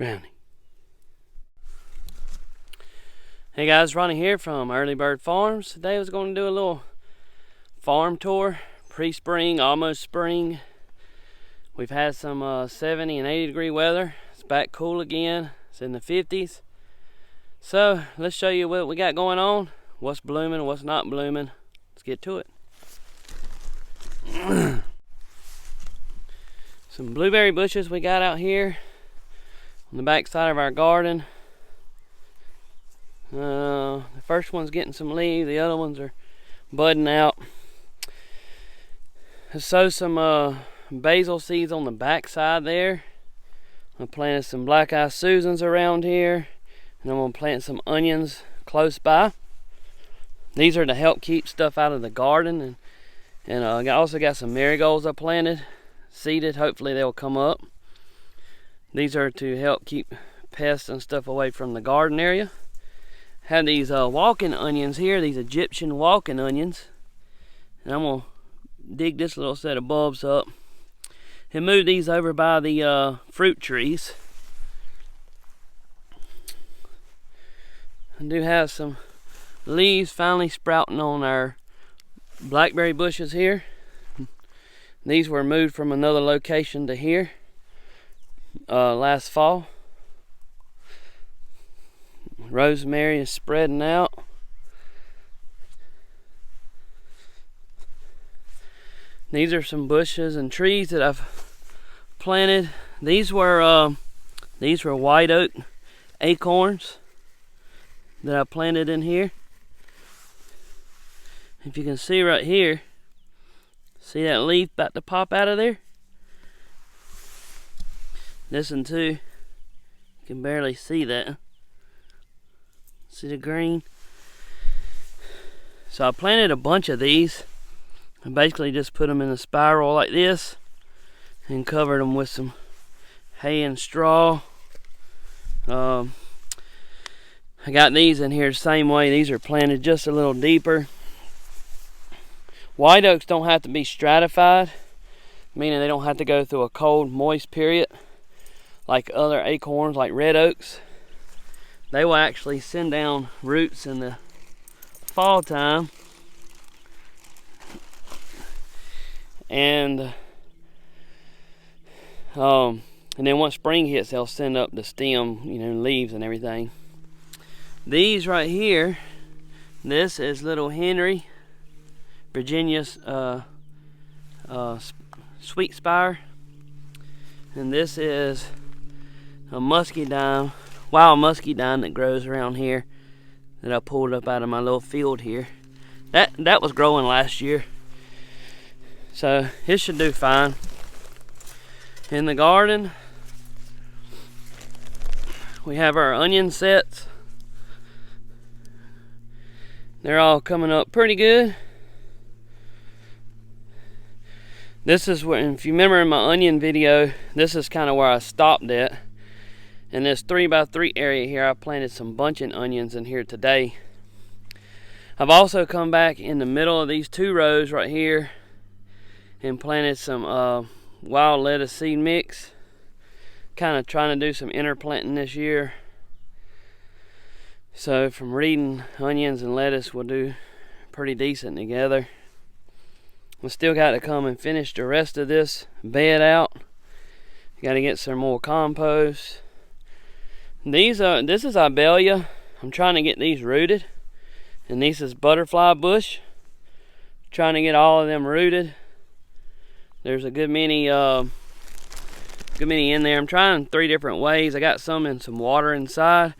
Brownie. Hey guys, Ronnie here from Earlybird Farms. Today I was going to do a little farm tour, pre-spring, almost spring. We've had some 70 and 80 degree weather. It's back cool again. It's in the 50s. So let's show you what we got going on, what's blooming, what's not blooming. Let's get to it. Some blueberry bushes we got out here on the back side of our garden. The first one's getting some leaves, the other ones are budding out. I sowed some basil seeds on the back side there. I planted some black-eyed Susans around here, and I'm going to plant some onions close by. These are to help keep stuff out of the garden, and I also got some marigolds I planted, seeded. Hopefully they'll come up. These are to help keep pests and stuff away from the garden area. Have these walking onions here, these Egyptian walking onions, and I'm gonna dig this little set of bulbs up and move these over by the fruit trees. I do have some leaves finally sprouting on our blackberry bushes here. These were moved from another location to here last fall. Rosemary is spreading out. These are some bushes and trees that I've planted. These were white oak acorns that I planted in here. If you can see right here, see that leaf about to pop out of there? This one too, you can barely see that. See the green? So I planted a bunch of these. I basically just put them in a spiral like this and covered them with some hay and straw. I got these in here the same way. These are planted just a little deeper. White oaks don't have to be stratified, meaning they don't have to go through a cold, moist period like other acorns, like red oaks. They will actually send down roots in the fall time, and then once spring hits, they'll send up the stem, leaves and everything. These right here, this is little Henry, Virginia's sweet spire, and this is a muscadine, wild muscadine that grows around here that I pulled up out of my little field here. That was growing last year, so it should do fine. In the garden, we have our onion sets. They're all coming up pretty good. This is where, if you remember in my onion video, this is kind of where I stopped at. In this 3x3 area here, I planted some bunching onions in here today. I've also come back in the middle of these two rows right here and planted some wild lettuce seed mix. Kind of trying to do some interplanting this year. So from reading, onions and lettuce will do pretty decent together. We still got to come and finish the rest of this bed out. Got to get some more compost. This is Ibelia. I'm trying to get these rooted, and this is butterfly bush. Trying to get all of them rooted. There's a good many in there. I'm trying 3 different ways. I got some in some water inside,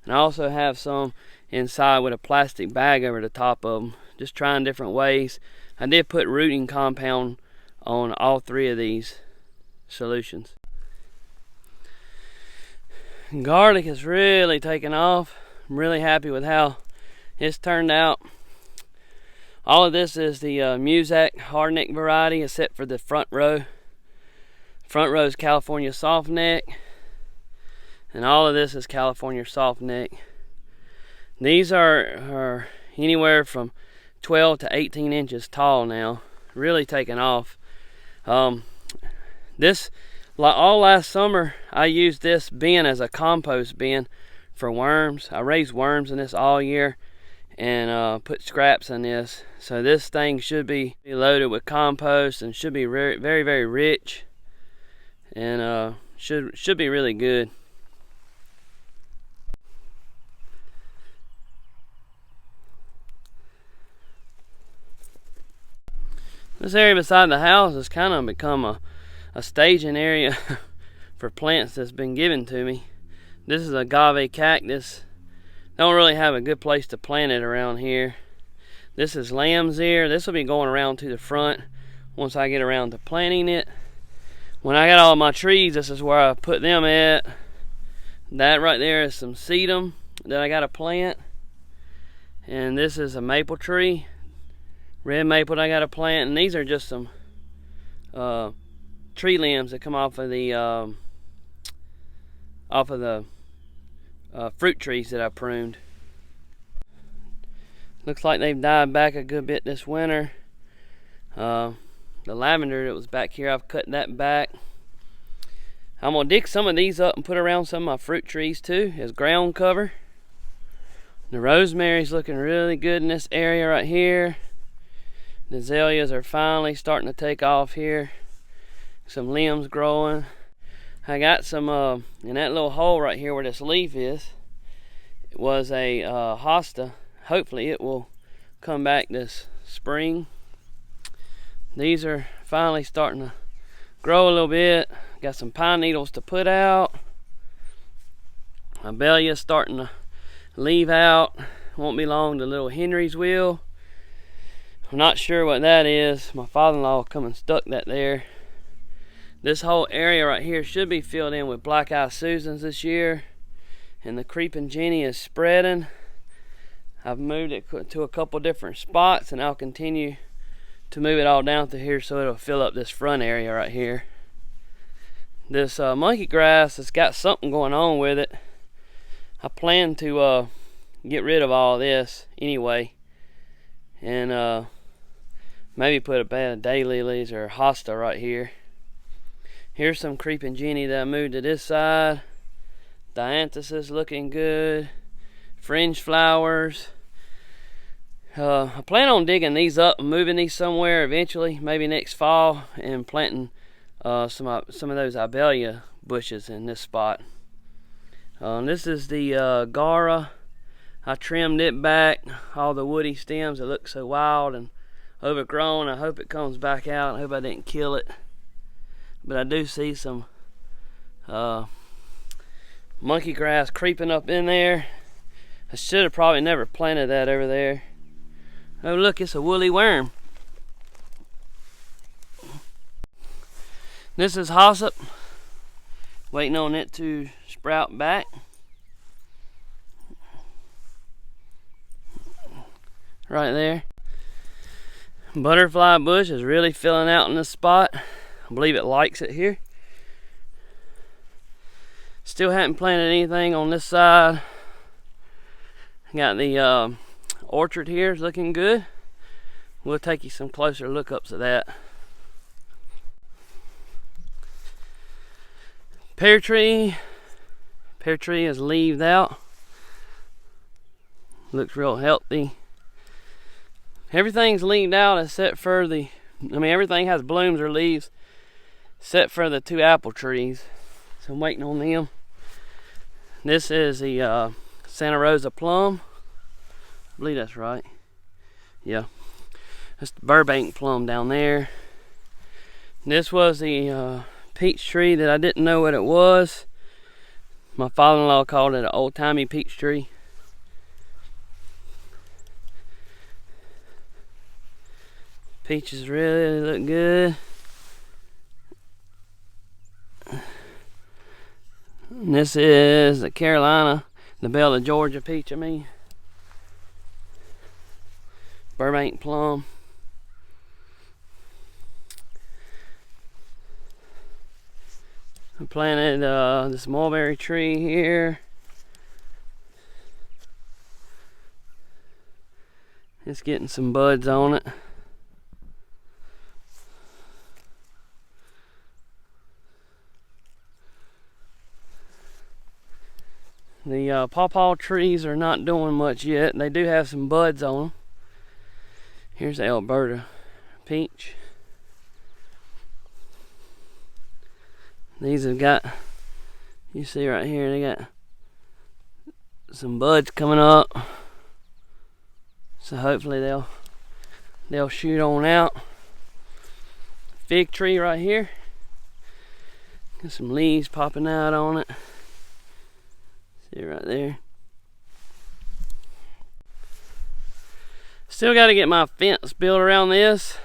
and I also have some inside with a plastic bag over the top of them. Just trying different ways. I did put rooting compound on all 3 of these solutions. Garlic is really taking off. I'm really happy with how it's turned out. All of this is the Muzak hardneck variety, except for the front row. Front row is California softneck, and all of this is California softneck. These are anywhere from 12 to 18 inches tall now. Really taking off. This all last summer, I used this bin as a compost bin for worms. I raised worms in this all year and put scraps in this. So this thing should be loaded with compost and should be very, very, very rich, and should be really good. This area beside the house has kind of become a staging area for plants that's been given to me. This is agave cactus. Don't really have a good place to plant it around here. This is lamb's ear. This will be going around to the front once I get around to planting it. When I got all my trees, this is where I put them at. That right there is some sedum that I got to plant. And this is a maple tree. Red maple that I got to plant. And these are just some tree limbs that come off of the fruit trees that I pruned. Looks like they've died back a good bit this winter. The lavender that was back here, I've cut that back. I'm gonna dig some of these up and put around some of my fruit trees too as ground cover. The rosemary's looking really good in this area right here. The azaleas are finally starting to take off here. Some limbs growing. I got some in that little hole right here where this leaf is. It was a hosta. Hopefully it will come back this spring. These are finally starting to grow a little bit. Got some pine needles to put out. Abelia's starting to leave out. Won't be long till little Henry's will. I'm not sure what that is. My father-in-law come and stuck that there. This whole area right here should be filled in with black eye Susans this year. And the creeping Jenny is spreading. I've moved it to a couple different spots, and I'll continue to move it all down through here so it'll fill up this front area right here. This monkey grass has got something going on with it. I plan to get rid of all this anyway, and maybe put a bed of daylilies or hosta right here. Here's some creeping Jenny that I moved to this side. Dianthus looking good. Fringe flowers. I plan on digging these up and moving these somewhere eventually, maybe next fall, and planting some of those Ibelia bushes in this spot. This is the Gara. I trimmed it back, all the woody stems that look so wild and overgrown. I hope it comes back out. I hope I didn't kill it. But I do see some monkey grass creeping up in there. I should have probably never planted that over there. Oh look, it's a woolly worm. This is hyssop. Waiting on it to sprout back. Right there. Butterfly bush is really filling out in this spot. I believe it likes it here. Still haven't planted anything on this side. Got the orchard here is looking good. We'll take you some closer lookups of that. Pear tree. Pear tree is leaved out. Looks real healthy. Everything's leaved out except for everything has blooms or leaves except for the two apple trees. So I'm waiting on them. This is the Santa Rosa plum. I believe that's right. Yeah. That's the Burbank plum down there. This was the peach tree that I didn't know what it was. My father-in-law called it an old-timey peach tree. Peaches really look good. And this is the Carolina, the Bella Georgia peach, Burbank plum. I planted this mulberry tree here. It's getting some buds on it. The pawpaw trees are not doing much yet. They do have some buds on them. Here's the Alberta peach. These have got, you see right here, they got some buds coming up. So hopefully they'll shoot on out. Fig tree right here. Got some leaves popping out on it. See right there. Still got to get my fence built around this.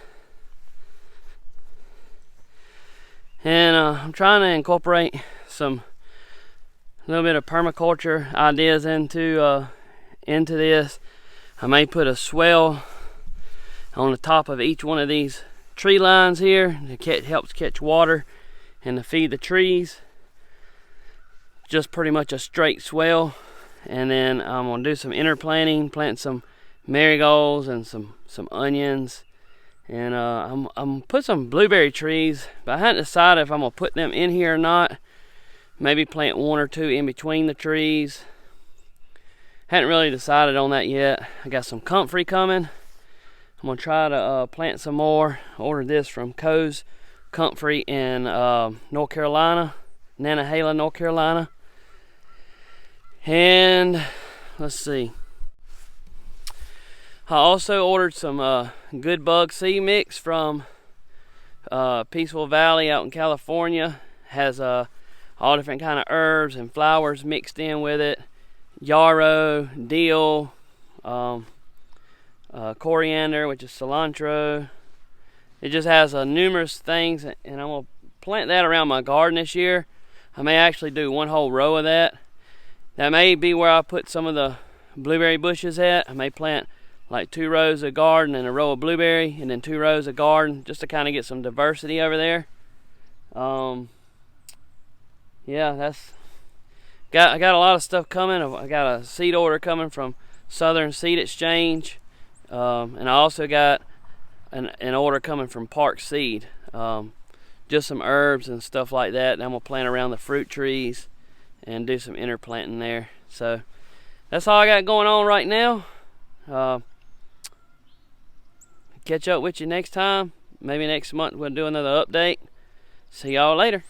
And I'm trying to incorporate a little bit of permaculture ideas into this. I may put a swell on the top of each one of these tree lines here. It helps catch water and to feed the trees. Just pretty much a straight swell. And then I'm going to do some interplanting, plant some marigolds and some onions. And I'm put some blueberry trees, but I hadn't decided if I'm going to put them in here or not. Maybe plant one or two in between the trees. Hadn't really decided on that yet. I got some comfrey coming. I'm going to try to plant some more. Ordered this from Coe's Comfrey in North Carolina, Nantahala, North Carolina. And let's see. I also ordered some Good Bug seed mix from Peaceful Valley out in California. Has all different kind of herbs and flowers mixed in with it. Yarrow, dill, coriander, which is cilantro. It just has numerous things, and I'm going to plant that around my garden this year. I may actually do one whole row of that. That may be where I put some of the blueberry bushes at. I may plant like 2 rows of garden and a row of blueberry, and then 2 rows of garden, just to kind of get some diversity over there. Yeah, I got a lot of stuff coming. I got a seed order coming from Southern Seed Exchange, and I also got an order coming from Park Seed. Just some herbs and stuff like that, and I'm gonna plant around the fruit trees and do some interplanting there. So that's all I got going on right now. Catch up with you next time. Maybe next month we'll do another update. See y'all later.